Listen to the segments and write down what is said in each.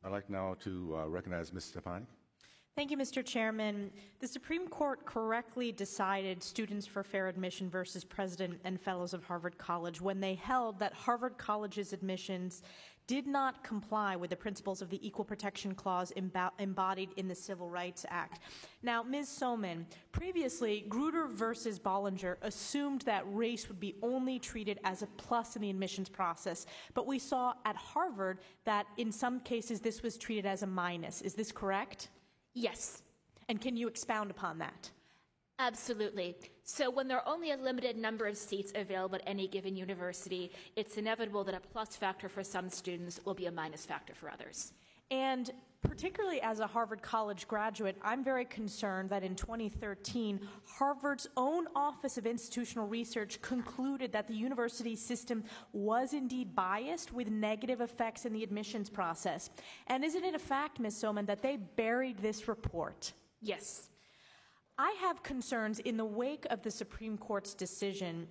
I'd like now to recognize Ms. Stefanik. Thank you, Mr. Chairman. The Supreme Court correctly decided Students for Fair Admission versus President and Fellows of Harvard College when they held that Harvard College's admissions did not comply with the principles of the Equal Protection Clause embodied in the Civil Rights Act. Now, Ms. Soman, previously, Grutter versus Bollinger assumed that race would be only treated as a plus in the admissions process, but we saw at Harvard that in some cases this was treated as a minus. Is this correct? Yes. And can you expound upon that? Absolutely. So when there are only a limited number of seats available at any given university, it's inevitable that a plus factor for some students will be a minus factor for others. And particularly as a Harvard College graduate, I'm very concerned that in 2013, Harvard's own Office of Institutional Research concluded that the university system was indeed biased with negative effects in the admissions process. And isn't it a fact, Ms. Soman, that they buried this report? Yes. I have concerns in the wake of the Supreme Court's decision.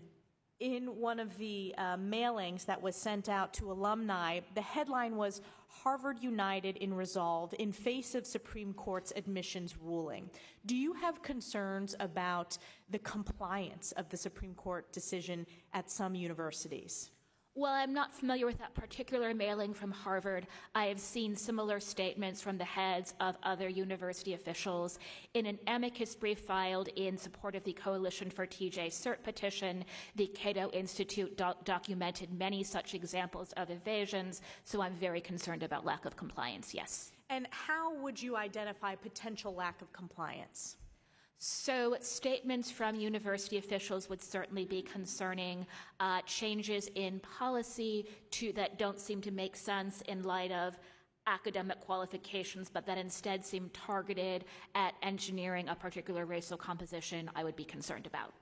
In one of the mailings that was sent out to alumni, the headline was Harvard United in Resolve in face of Supreme Court's admissions ruling. Do you have concerns about the compliance of the Supreme Court decision at some universities? Well, I'm not familiar with that particular mailing from Harvard. I have seen similar statements from the heads of other university officials. In an amicus brief filed in support of the Coalition for TJ Cert petition, the Cato Institute documented many such examples of evasions, so I'm very concerned about lack of compliance, yes. And how would you identify potential lack of compliance? So statements from university officials would certainly be concerning. Changes in policy that don't seem to make sense in light of academic qualifications, but that instead seem targeted at engineering a particular racial composition, I would be concerned about.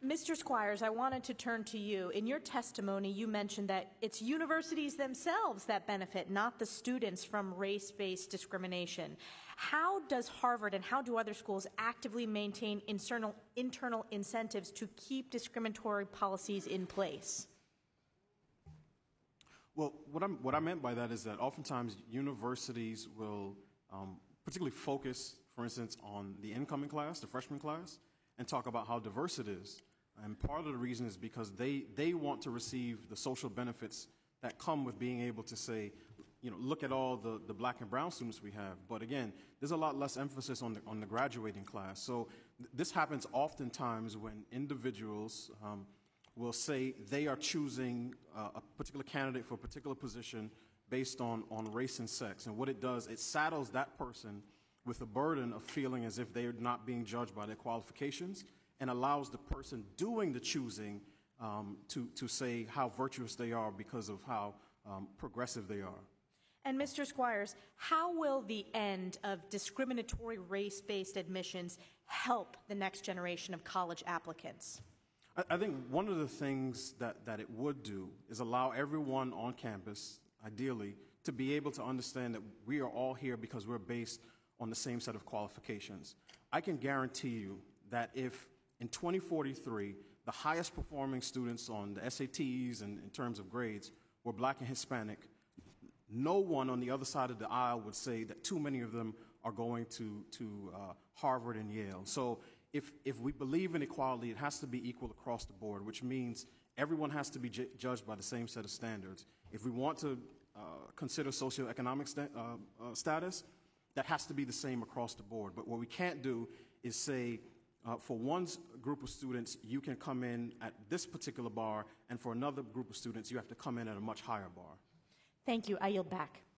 Mr. Squires, I wanted to turn to you. In your testimony, you mentioned that it's universities themselves that benefit, not the students, from race-based discrimination. How does Harvard and how do other schools actively maintain internal incentives to keep discriminatory policies in place? Well, what I meant by that is that oftentimes universities will particularly focus, for instance, on the incoming class, the freshman class, and talk about how diverse it is. And part of the reason is because they want to receive the social benefits that come with being able to say, you know, look at all the black and brown students we have. But again, there's a lot less emphasis on the graduating class. So this happens oftentimes when individuals will say they are choosing a particular candidate for a particular position based on race and sex. And what it does, it saddles that person with the burden of feeling as if they are not being judged by their qualifications, and allows the person doing the choosing to say how virtuous they are because of how progressive they are. And Mr. Squires, how will the end of discriminatory race-based admissions help the next generation of college applicants? I think one of the things that it would do is allow everyone on campus, ideally, to be able to understand that we are all here because we're based on the same set of qualifications. I can guarantee you that if in 2043 the highest performing students on the SATs and in terms of grades were black and Hispanic, no one on the other side of the aisle would say that too many of them are going to Harvard and Yale. So if we believe in equality, it has to be equal across the board, which means everyone has to be judged by the same set of standards. If we want to consider socioeconomic status, that has to be the same across the board. But what we can't do is say, for one group of students, you can come in at this particular bar, and for another group of students, you have to come in at a much higher bar. Thank you. I yield back.